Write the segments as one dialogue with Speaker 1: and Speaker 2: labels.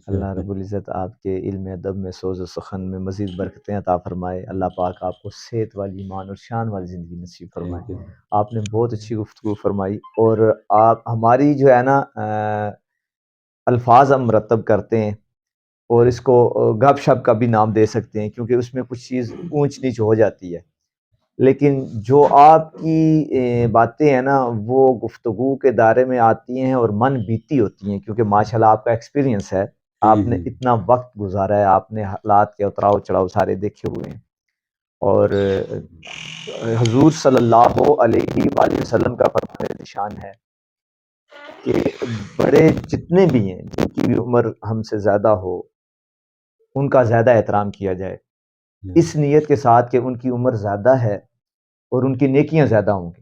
Speaker 1: اللہ رب العزت آپ کے علم ادب میں، سوز و سخن میں مزید برکتیں عطا فرمائے۔ اللہ پاک آپ کو صحت والی، ایمان اور شان والی زندگی نصیب فرمائے۔ آپ نے بہت اچھی گفتگو فرمائی، اور آپ ہماری جو ہے نا الفاظ ہم مرتب کرتے ہیں، اور اس کو گپ شپ کا بھی نام دے سکتے ہیں، کیونکہ اس میں کچھ چیز اونچ نیچ ہو جاتی ہے، لیکن جو آپ کی باتیں ہیں نا وہ گفتگو کے دائرے میں آتی ہیں اور من بیتی ہوتی ہیں، کیونکہ ماشاءاللہ آپ کا ایکسپیرینس ہے، آپ نے اتنا وقت گزارا ہے، آپ نے حالات کے اتراؤ چڑھاؤ سارے دیکھے ہوئے ہیں، اور حضور صلی اللہ علیہ وآلہ وسلم کا فرمان نشان ہے کہ بڑے جتنے بھی ہیں، جن کی بھی عمر ہم سے زیادہ ہو، ان کا زیادہ احترام کیا جائے، اس نیت کے ساتھ کہ ان کی عمر زیادہ ہے اور ان کی نیکیاں زیادہ ہوں گی،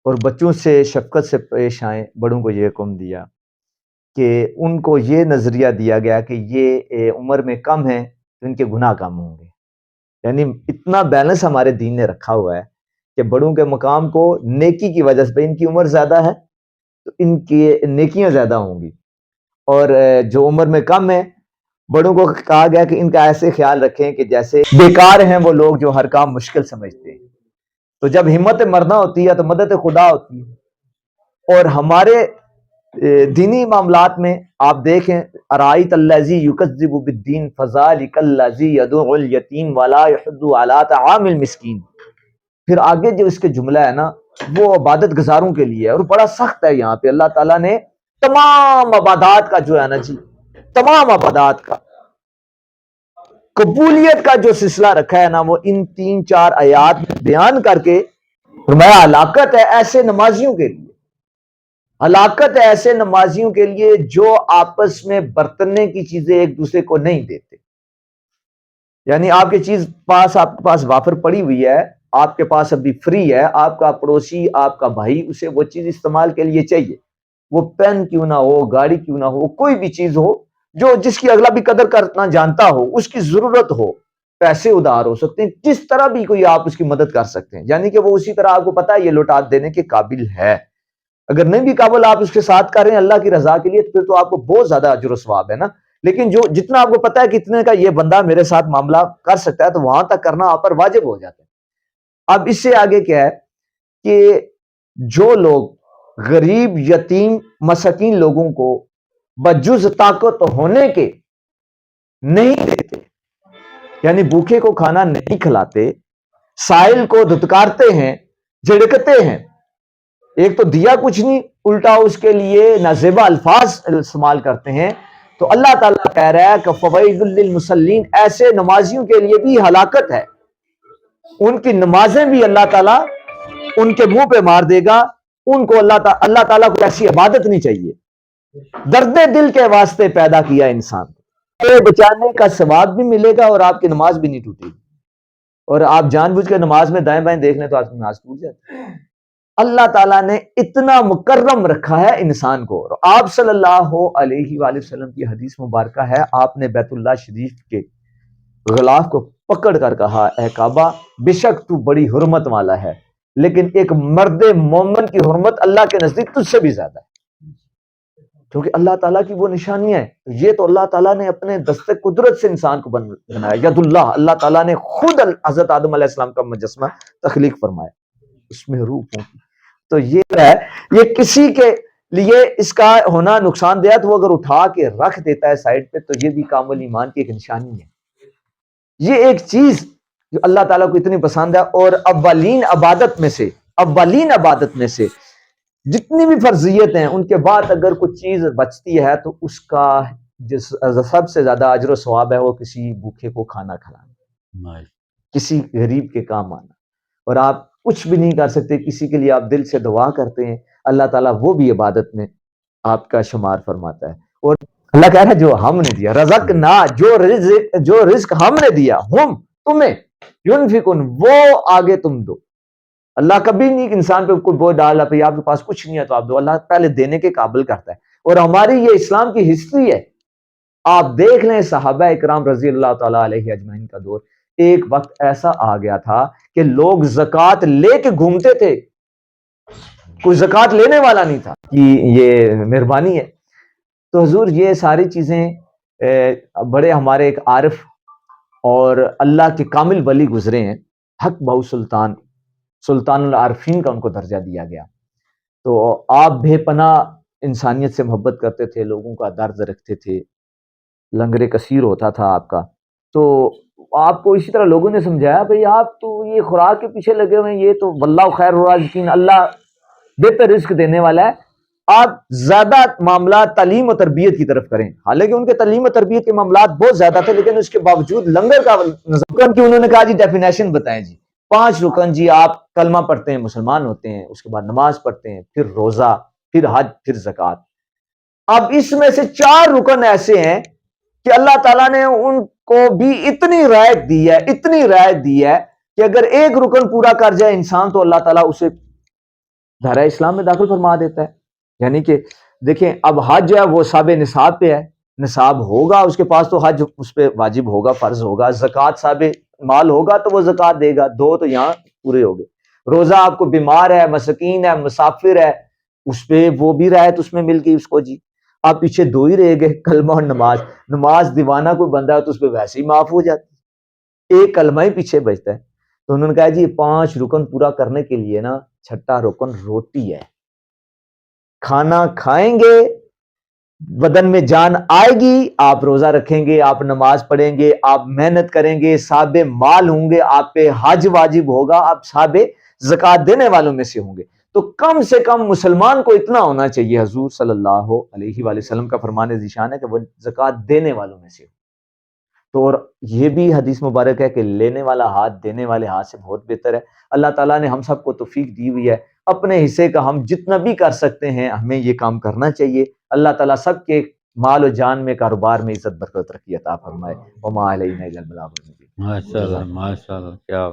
Speaker 1: اور بچوں سے شفقت سے پیش آئیں۔ بڑوں کو یہ حکم دیا کہ ان کو یہ نظریہ دیا گیا کہ یہ عمر میں کم ہیں تو ان کے گناہ کم ہوں گے، یعنی اتنا بیلنس ہمارے دین نے رکھا ہوا ہے کہ بڑوں کے مقام کو نیکی کی وجہ سے، ان کی عمر زیادہ ہے تو ان کی نیکیاں زیادہ ہوں گی، اور جو عمر میں کم ہے بڑوں کو کہا گیا کہ ان کا ایسے خیال رکھیں کہ جیسے بیکار ہیں وہ لوگ جو ہر کام مشکل سمجھتے ہیں، تو جب ہمت مرنا ہوتی ہے تو مدد خدا ہوتی ہے۔ اور ہمارے دینی معاملات میں آپ دیکھیں، ارائیت الذی یکذب بالدین فذلک الذی یدعو الیتیم ولا یحض علی طعام المسکین، پھر آگے جو اس کے جملہ ہے نا وہ عبادت گزاروں کے لیے ہے، اور بڑا سخت ہے۔ یہاں پہ اللہ تعالیٰ نے تمام عبادات کا جو ہے نا جی، تمام عبادات کا قبولیت کا جو سلسلہ رکھا ہے نا وہ ان 3-4 آیات میں بیان کر کے فرمایا ہلاکت ہے ایسے نمازیوں کے لیے، ہلاکت ہے ایسے نمازیوں کے لیے جو آپس میں برتنے کی چیزیں ایک دوسرے کو نہیں دیتے، یعنی آپ کی چیز آپ کے پاس وافر پڑی ہوئی ہے، آپ کے پاس ابھی فری ہے، آپ کا پڑوسی، آپ کا بھائی اسے وہ چیز استعمال کے لیے چاہیے، وہ پین کیوں نہ ہو، گاڑی کیوں نہ ہو، کوئی بھی چیز ہو جو جس کی اگلا بھی قدر کرنا جانتا ہو، اس کی ضرورت ہو، پیسے ادھار ہو سکتے ہیں، جس طرح بھی کوئی آپ اس کی مدد کر سکتے ہیں، یعنی کہ وہ اسی طرح آپ کو پتا ہے یہ لوٹا دینے کے قابل ہے، اگر نہیں بھی قابل آپ اس کے ساتھ کر رہے ہیں اللہ کی رضا کے لیے پھر تو آپ کو بہت زیادہ اجر و ثواب ہے نا، لیکن جو جتنا آپ کو پتا ہے کہ اتنے کا یہ بندہ میرے ساتھ معاملہ کر سکتا ہے تو وہاں تک کرنا آپ پر واجب ہو جاتا ہے۔ اب اس سے آگے کیا ہے کہ جو لوگ غریب، یتیم، مسکین لوگوں کو بجز طاقت ہونے کے نہیں دیتے، یعنی بھوکے کو کھانا نہیں کھلاتے، سائل کو دھتکارتے ہیں، جھڑکتے ہیں، ایک تو دیا کچھ نہیں، الٹا اس کے لیے نازیبا الفاظ استعمال کرتے ہیں، تو اللہ تعالیٰ کہہ رہا ہے کہ فویل للمصلین، ایسے نمازیوں کے لیے بھی ہلاکت ہے، ان کی نمازیں بھی اللہ تعالیٰ ان کے منہ پہ مار دے گا، ان کو اللہ تعالیٰ کو ایسی عبادت نہیں چاہیے۔ درد دل کے واسطے پیدا کیا انسان کو بچانے کا ثواب بھی ملے گا اور آپ کی نماز بھی نہیں ٹوٹے گی، اور آپ جان بوجھ کے نماز میں دائیں بائیں دیکھ لیں تو آپ کی نماز ٹوٹ جاتی ہے۔ اللہ تعالیٰ نے اتنا مکرم رکھا ہے انسان کو، اور آپ صلی اللہ علیہ وآلہ وسلم کی حدیث مبارکہ ہے، آپ نے بیت اللہ شریف کے غلاف کو پکڑ کر کہا، اے کعبہ بے شک تو بڑی حرمت والا ہے، لیکن ایک مرد مومن کی حرمت اللہ کے نزدیک تجھ سے بھی زیادہ ہے، کیونکہ اللہ تعالیٰ کی وہ نشانیاں ہیں، یہ تو اللہ تعالیٰ نے اپنے دست قدرت سے انسان کو بنایا، ید اللہ، اللہ تعالیٰ نے خود حضرت آدم علیہ السلام کا مجسمہ تخلیق فرمایا، اس میں روح پھونکی، تو یہ ہے، یہ کسی کے لیے اس کا ہونا نقصان دہ ہے تو وہ اگر اٹھا کے رکھ دیتا ہے سائڈ پہ تو یہ بھی کامل ایمان کی ایک نشانی ہے۔ یہ ایک چیز جو اللہ تعالیٰ کو اتنی پسند ہے، اور اولین عبادت میں سے جتنی بھی فرضیت ہیں ان کے بعد اگر کوئی چیز بچتی ہے تو اس کا سب سے زیادہ اجر و ثواب ہے وہ کسی بھوکے کو کھانا کھلانا، کسی غریب کے کام آنا، اور آپ کچھ بھی نہیں کر سکتے، کسی کے لیے آپ دل سے دعا کرتے ہیں، اللہ تعالیٰ وہ بھی عبادت میں آپ کا شمار فرماتا ہے۔ اور اللہ کہہ رہا ہے جو ہم نے دیا، رزق نہ، جو رزق ہم نے دیا، ہم تمہیں، ينفقون، وہ آگے تم دو۔ اللہ کبھی نہیں انسان پہ کوئی بوجھ ڈالا پہ آپ کے پاس کچھ نہیں ہے تو آپ دو، اللہ پہلے دینے کے قابل کرتا ہے، اور ہماری یہ اسلام کی ہسٹری ہے، آپ دیکھ لیں صحابہ اکرام رضی اللہ تعالیٰ علیہ اجمعین کا دور، ایک وقت ایسا آ گیا تھا کہ لوگ زکوٰۃ لے کے گھومتے تھے، کوئی زکوٰۃ لینے والا نہیں تھا، کہ یہ مہربانی ہے۔ تو حضور یہ ساری چیزیں بڑے ہمارے ایک عارف اور اللہ کے کامل ولی گزرے ہیں، حق بہو سلطان، سلطان العارفین کا ان کو درجہ دیا گیا۔ تو آپ بے پناہ انسانیت سے محبت کرتے تھے، لوگوں کا درد رکھتے تھے، لنگر کثیر ہوتا تھا آپ کا۔ تو آپ کو اسی طرح لوگوں نے سمجھایا بھئی آپ تو یہ خوراک کے پیچھے لگے ہوئے ہیں، یہ تو واللہ خیر الرازقین، اللہ بہتر رزق دینے والا ہے، آپ زیادہ معاملات تعلیم و تربیت کی طرف کریں۔ حالانکہ ان کے تعلیم و تربیت کے معاملات بہت زیادہ تھے، لیکن اس کے باوجود لنگر کا رکن کی انہوں نے کہا جی ڈیفینیشن بتائیں جی، 5 رکن جی، آپ کلمہ پڑھتے ہیں مسلمان ہوتے ہیں، اس کے بعد نماز پڑھتے ہیں، پھر روزہ، پھر حج، پھر زکوٰۃ۔ اب اس میں سے 4 رکن ایسے ہیں کہ اللہ تعالیٰ نے ان کو بھی اتنی رعایت دی ہے، اتنی رعایت دی ہے کہ اگر ایک رکن پورا کر جائے انسان تو اللہ تعالیٰ اسے دائرہ اسلام میں داخل فرما دیتا ہے۔ یعنی کہ دیکھیں اب حج جو ہے وہ صاحب نصاب پہ ہے، نصاب ہوگا اس کے پاس تو حج اس پہ واجب ہوگا، فرض ہوگا۔ زکوٰۃ صاحب مال ہوگا تو وہ زکوٰۃ دے گا، 2 تو یہاں پورے ہو گئے۔ روزہ آپ کو بیمار ہے، مسکین ہے، مسافر ہے، اس پہ وہ بھی رعایت اس میں مل گئی اس کو جی۔ آپ پیچھے 2 ہی رہ گئے، کلمہ اور نماز۔ نماز دیوانہ کوئی بندہ ہے تو اس پہ ویسے ہی معاف ہو جاتی، ایک کلمہ ہی پیچھے بچتا ہے۔ تو انہوں نے کہا جی 5 رکن پورا کرنے کے لیے نا 6واں رکن روٹی ہے، کھانا کھائیں گے بدن میں جان آئے گی، آپ روزہ رکھیں گے، آپ نماز پڑھیں گے، آپ محنت کریں گے، صاحب مال ہوں گے، آپ پہ حج واجب ہوگا، آپ صاحب زکوٰۃ دینے والوں میں سے ہوں گے۔ تو کم سے کم مسلمان کو اتنا ہونا چاہیے، حضور صلی اللہ علیہ وآلہ وسلم کا فرمان ذیشان ہے کہ وہ زکوٰۃ دینے والوں میں سے ہو۔ تو اور یہ بھی حدیث مبارک ہے کہ لینے والا ہاتھ دینے والے ہاتھ سے بہت بہتر ہے۔ اللہ تعالیٰ نے ہم سب کو توفیق دی ہوئی ہے، اپنے حصے کا ہم جتنا بھی کر سکتے ہیں ہمیں یہ کام کرنا چاہیے۔ اللہ تعالیٰ سب کے مال و جان میں، کاروبار میں عزت برکت رکھی عطا فرمائے۔ وما علینا الا البلاغ المبین۔
Speaker 2: ماشاء اللہ، ماشاء اللہ، کیا